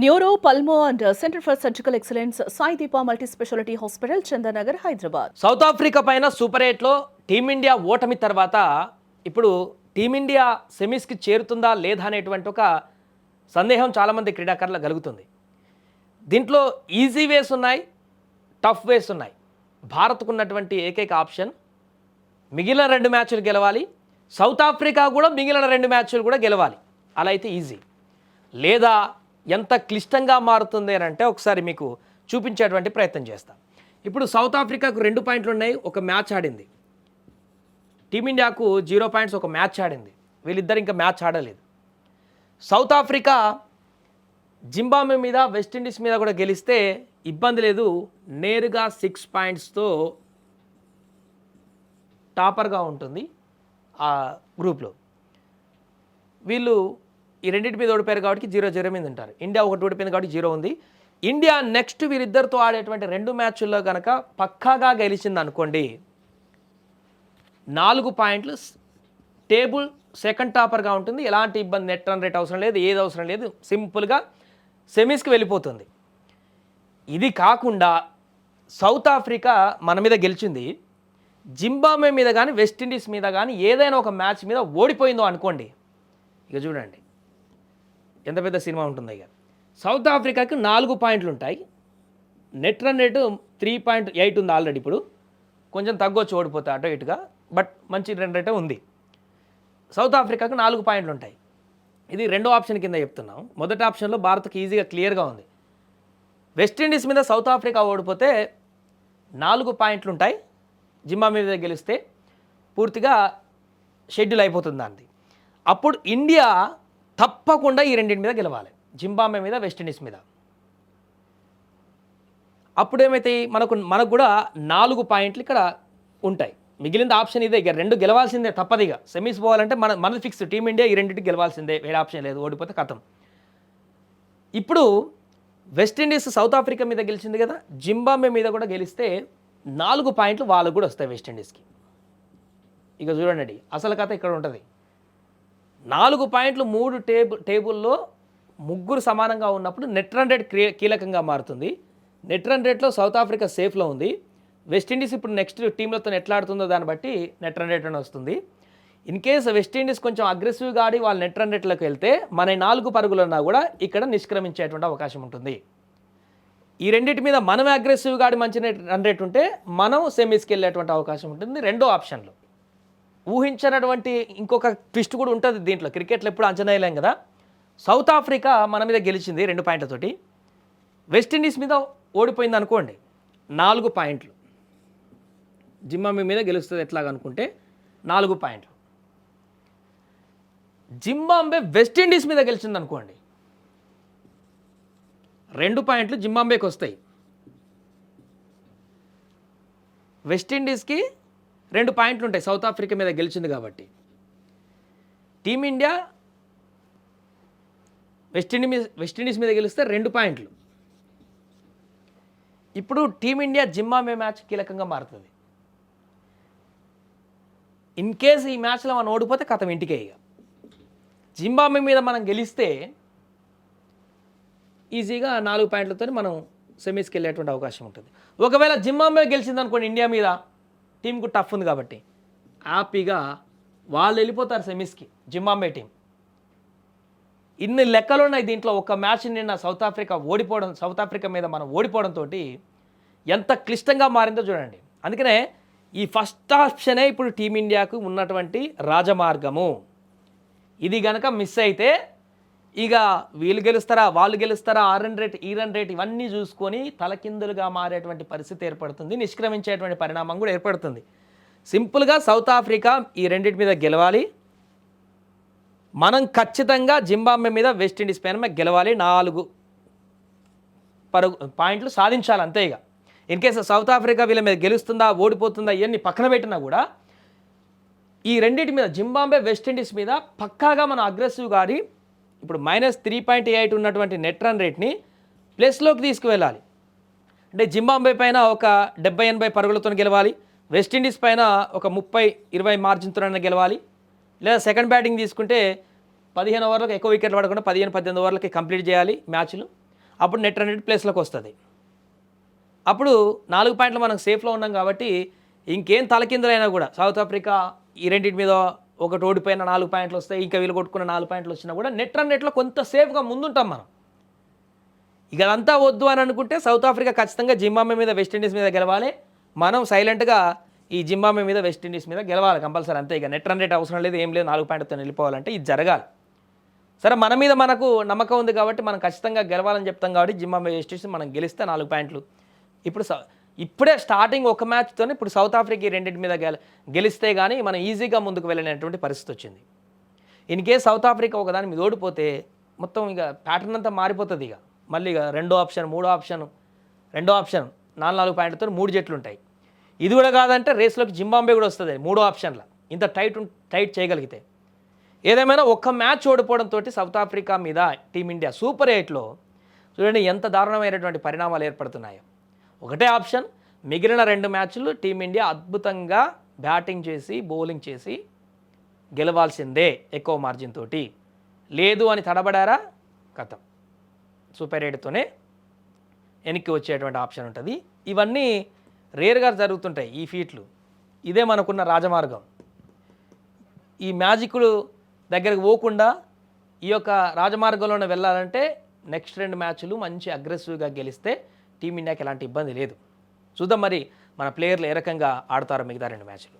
Neuro pulmo and centre for surgical excellence Sai Deepa multi speciality hospital Chandanagar Hyderabad. South Africa పైన super 8లో team India ఓటమి తర్వాత ఇప్పుడు టీమిండియా సెమీస్కి చేరుతుందా లేదా అనేటువంటి ఒక సందేహం చాలామంది క్రీడాకారులకు కలుగుతుంది. దీంట్లో ఈజీ వేస్ ఉన్నాయి, టఫ్ వేస్ ఉన్నాయి. భారత్కు ఉన్నటువంటి ఏకైక ఆప్షన్ మిగిలిన 2 మ్యాచ్లు గెలవాలి, సౌత్ ఆఫ్రికా కూడా మిగిలిన 2 మ్యాచ్లు కూడా గెలవాలి. అలా అయితే ఈజీ. లేదా ఎంత క్లిష్టంగా మారుతుంది అని అంటే ఒకసారి మీకు చూపించేటువంటి ప్రయత్నం చేస్తాం. ఇప్పుడు సౌత్ ఆఫ్రికాకు 2 పాయింట్లు ఉన్నాయి, ఒక మ్యాచ్ ఆడింది. టీమిండియాకు 0 పాయింట్స్, ఒక మ్యాచ్ ఆడింది. వీళ్ళిద్దరు ఇంకా మ్యాచ్ ఆడలేదు. సౌత్ ఆఫ్రికా జింబాబ్వే మీద, వెస్టిండీస్ మీద కూడా గెలిస్తే ఇబ్బంది లేదు. నేరుగా 6 పాయింట్స్తో టాపర్గా ఉంటుంది ఆ గ్రూప్లో. వీళ్ళు ఈ రెండింటి మీద ఓడిపోయారు కాబట్టి 0-0 మీద ఉంటారు. ఇండియా ఒకటి ఓడిపోయింది కాబట్టి 0 ఉంది. ఇండియా నెక్స్ట్ వీరిద్దరితో ఆడేటువంటి 2 మ్యాచ్ల్లో కనుక పక్కాగా గెలిచింది అనుకోండి, 4 పాయింట్లు, టేబుల్ సెకండ్ టాపర్గా ఉంటుంది. ఎలాంటి ఇబ్బంది, నెట్ రన్ రేట్ అవసరం లేదు, ఏది అవసరం లేదు, సింపుల్గా సెమీస్కి వెళ్ళిపోతుంది. ఇది కాకుండా సౌత్ ఆఫ్రికా మన మీద గెలిచింది, జింబాబ్వే మీద కానీ వెస్టిండీస్ మీద కానీ ఏదైనా ఒక మ్యాచ్ మీద ఓడిపోయిందో అనుకోండి, ఇక చూడండి ఎంత పెద్ద సినిమా ఉంటుందో. ఇక సౌత్ ఆఫ్రికాకి 4 పాయింట్లు ఉంటాయి, నెట్ రన్ రేటు 3.8 ఉంది ఆల్రెడీ. ఇప్పుడు కొంచెం తగ్గొచ్చు ఓడిపోతే అటో ఇటుగా, బట్ మంచి రన్ రేటే ఉంది. సౌత్ ఆఫ్రికాకి 4 పాయింట్లు ఉంటాయి. ఇది రెండో ఆప్షన్ కింద చెప్తున్నాం. మొదటి ఆప్షన్లో భారత్కి ఈజీగా క్లియర్గా ఉంది. వెస్టిండీస్ మీద సౌత్ ఆఫ్రికా ఓడిపోతే 4 పాయింట్లు ఉంటాయి, జింబాబ్వే మీద గెలిస్తే పూర్తిగా షెడ్యూల్ అయిపోతుంది దాన్ని. అప్పుడు ఇండియా తప్పకుండా ఈ రెండింటి మీద గెలవాలి, జింబాబ్వే మీద, వెస్టిండీస్ మీద. అప్పుడేమైతే మనకు కూడా 4 పాయింట్లు ఇక్కడ ఉంటాయి. మిగిలిన ఆప్షన్ ఇదే, ఇక 2 గెలవాల్సిందే తప్పదిగా. సెమీస్ పోవాలంటే మనది ఫిక్స్, టీమిండియా ఈ రెండింటికి గెలవాల్సిందే, వేరే ఆప్షన్ లేదు. ఓడిపోతే కథం. ఇప్పుడు వెస్టిండీస్ సౌత్ ఆఫ్రికా మీద గెలిచింది కదా, జింబాబ్వే మీద కూడా గెలిస్తే 4 పాయింట్లు వాళ్ళకు కూడా వస్తాయి వెస్టిండీస్కి. ఇక చూడండి అసలు కథ ఇక్కడ ఉంటుంది. 4 పాయింట్లు 3 టేబుల్లో ముగ్గురు సమానంగా ఉన్నప్పుడు నెట్ రన్ రేట్ కీలకంగా మారుతుంది. నెట్ రన్ రేట్లో సౌత్ ఆఫ్రికా సేఫ్లో ఉంది. వెస్టిండీస్ ఇప్పుడు నెక్స్ట్ టీంలతో ఎట్లా ఆడుతుందో దాన్ని బట్టి నెట్ రన్ రేట్ అని వస్తుంది. ఇన్ కేస్ వెస్టిండీస్ కొంచెం అగ్రెసివ్గా ఆడి వాళ్ళ నెట్ రన్ రేట్లోకి వెళ్తే మన 4 పరుగులన్నా కూడా ఇక్కడ నిష్క్రమించేటువంటి అవకాశం ఉంటుంది. ఈ రెండింటి మీద మనమే అగ్రెసివ్గా ఆడి మంచి రన్ రేట్ ఉంటే మనం సెమీస్కి వెళ్ళేటువంటి అవకాశం ఉంటుంది. రెండో ఆప్షన్లో ఊహించినటువంటి ఇంకొక ట్విస్ట్ కూడా ఉంటుంది దీంట్లో. క్రికెట్లో ఎప్పుడు అంచనా వేయలేం కదా. సౌత్ ఆఫ్రికా మన మీద గెలిచింది 2 పాయింట్లతోటి, వెస్టిండీస్ మీద ఓడిపోయింది అనుకోండి, 4 పాయింట్లు. జింబాబ్వే మీద గెలుస్తుంది ఎట్లాగనుకుంటే 4 పాయింట్లు. జింబాబ్వే వెస్టిండీస్ మీద గెలిచింది అనుకోండి, 2 పాయింట్లు జింబాబ్వేకి వస్తాయి, వెస్టిండీస్కి 2 పాయింట్లు ఉంటాయి సౌత్ ఆఫ్రికా మీద గెలిచింది కాబట్టి. టీమిండియా వెస్టిండీస్ మీద గెలిస్తే 2 పాయింట్లు. ఇప్పుడు టీమిండియా జింబాబ్వే మ్యాచ్ కీలకంగా మారుతుంది. ఇన్ కేస్ ఈ మ్యాచ్లో మనం ఓడిపోతే కథం ఇంటికే. ఇక జింబాబ్వే మీద మనం గెలిస్తే ఈజీగా 4 పాయింట్లతో మనం సెమీస్కి వెళ్ళేటువంటి అవకాశం ఉంటుంది. ఒకవేళ జింబాబ్వే గెలిచింది అనుకోండి ఇండియా మీద, టీంకు టఫ్ ఉంది కాబట్టి హ్యాపీగా వాళ్ళు వెళ్ళిపోతారు సెమీస్కి, జింబాబ్వే టీం. ఇన్ని లెక్కలు ఉన్నాయి దీంట్లో. ఒక మ్యాచ్ నిన్న సౌత్ ఆఫ్రికా మీద మనం ఓడిపోవడంతో ఎంత క్లిష్టంగా మారిందో చూడండి. అందుకనే ఈ ఫస్ట్ ఆప్షనే ఇప్పుడు టీమిండియాకు ఉన్నటువంటి రాజమార్గము. ఇది కనుక మిస్ అయితే ఇక వీళ్ళు గెలుస్తారా, వాళ్ళు గెలుస్తారా, ఆ రన్ రేట్, ఈ రన్ రేట్ ఇవన్నీ చూసుకొని తలకిందులుగా మారేటువంటి పరిస్థితి ఏర్పడుతుంది, నిష్క్రమించేటువంటి పరిణామం కూడా ఏర్పడుతుంది. సింపుల్గా సౌత్ ఆఫ్రికా ఈ రెండింటి మీద గెలవాలి, మనం ఖచ్చితంగా జింబాబ్వే మీద, వెస్టిండీస్ పైన గెలవాలి, 4 పాయింట్లు సాధించాలి అంతే. ఇక ఇన్ కేసు సౌత్ ఆఫ్రికా వీళ్ళ మీద గెలుస్తుందా, ఓడిపోతుందా, ఇవన్నీ పక్కన పెట్టినా కూడా ఈ రెండింటి మీద, జింబాబ్వే, వెస్టిండీస్ మీద పక్కాగా మనం అగ్రెసివ్గా ఆడి ఇప్పుడు -3.8 ఉన్నటువంటి నెట్ రన్ రేట్ని ప్లస్లోకి తీసుకువెళ్ళాలి. అంటే జింబాబ్వే పైన ఒక 70-80 పరుగులతో గెలవాలి, వెస్టిండీస్ పైన ఒక 30-20 మార్జిన్తో గెలవాలి. లేదా సెకండ్ బ్యాటింగ్ తీసుకుంటే 15 ఓవర్లకు ఎక్కువ వికెట్లు పడకుండా 15-18 ఓవర్లకి కంప్లీట్ చేయాలి మ్యాచ్లు. అప్పుడు నెట్ రన్ రేట్ ప్లేస్లోకి వస్తుంది. అప్పుడు 4 పాయింట్లు మనం సేఫ్లో ఉన్నాం కాబట్టి ఇంకేం తలకిందులైనా కూడా సౌత్ ఆఫ్రికా ఈ రెండింటి మీద ఒకటి ఓడిపోయిన 4 పాయింట్లు వస్తాయి, ఇంకా వీళ్ళు కొట్టుకున్న 4 పాయింట్లు వచ్చినా కూడా నెట్ రన్ రేట్లో కొంత సేఫ్గా ముందుంటాం మనం. ఇక అదంతా వద్దు అని అనుకుంటే సౌత్ ఆఫ్రికా ఖచ్చితంగా జింబాబ్వే మీద వెస్టిండీస్ మీద గెలవాలి, మనం సైలెంట్గా ఈ జింబాబ్వే మీద వెస్టిండీస్ మీద గెలవాలి కంపల్సరీ. అంతే, ఇక నెట్ రన్ రేట్ అవసరం లేదు, ఏం లేదు, 4 పాయింట్తో వెళ్ళిపోవాలంటే ఇది జరగాలి. సరే, మన మీద మనకు నమ్మకం ఉంది కాబట్టి మనం ఖచ్చితంగా గెలవాలని చెప్తాం కాబట్టి జింబాబ్వే వెస్టిండీస్ మనం గెలిస్తే 4 పాయింట్లు. ఇప్పుడే స్టార్టింగ్ ఒక మ్యాచ్తోనే ఇప్పుడు సౌత్ ఆఫ్రికా రెండింటి మీద గెలిస్తే కానీ మనం ఈజీగా ముందుకు వెళ్ళలేనటువంటి పరిస్థితి వచ్చింది. ఇన్ కేస్ సౌత్ ఆఫ్రికా ఒకదాని మీద ఓడిపోతే మొత్తం ఇక ప్యాటర్న్ అంతా మారిపోతుంది. ఇక మళ్ళీ ఇక రెండో ఆప్షన్ 4 పాయింట్లతో 3 జట్లు ఉంటాయి. ఇది కూడా కాదంటే రేస్లోకి జింబాబ్వే కూడా వస్తుంది 3వ ఆప్షన్లో, ఇంత టైట్ చేయగలిగితే. ఏదేమైనా ఒక్క మ్యాచ్ ఓడిపోవడంతో సౌత్ ఆఫ్రికా మీద టీమిండియా సూపర్ 8లో చూడండి ఎంత దారుణమైనటువంటి పరిణామాలు ఏర్పడుతున్నాయో. ఒకటే ఆప్షన్, మిగిలిన 2 మ్యాచ్లు టీమిండియా అద్భుతంగా బ్యాటింగ్ చేసి బౌలింగ్ చేసి గెలవాల్సిందే ఎక్కువ మార్జిన్ తోటి. లేదు అని తడబడారా కథం, సూపర్ 8తోనే వెనక్కి వచ్చేటువంటి ఆప్షన్ ఉంటుంది. ఇవన్నీ రేర్గా జరుగుతుంటాయి ఈ ఫీట్లు. ఇదే మనకున్న రాజమార్గం. ఈ మ్యాజిక్లు దగ్గరకు పోకుండా ఈ యొక్క రాజమార్గంలోనే వెళ్ళాలంటే నెక్స్ట్ 2 మ్యాచ్లు మంచి అగ్రెసివ్గా గెలిస్తే టీమిండియాకి ఎలాంటి ఇబ్బంది లేదు. చూద్దాం మరి మన ప్లేయర్లు ఏ రకంగా ఆడతారో మిగతా 2 మ్యాచ్లు.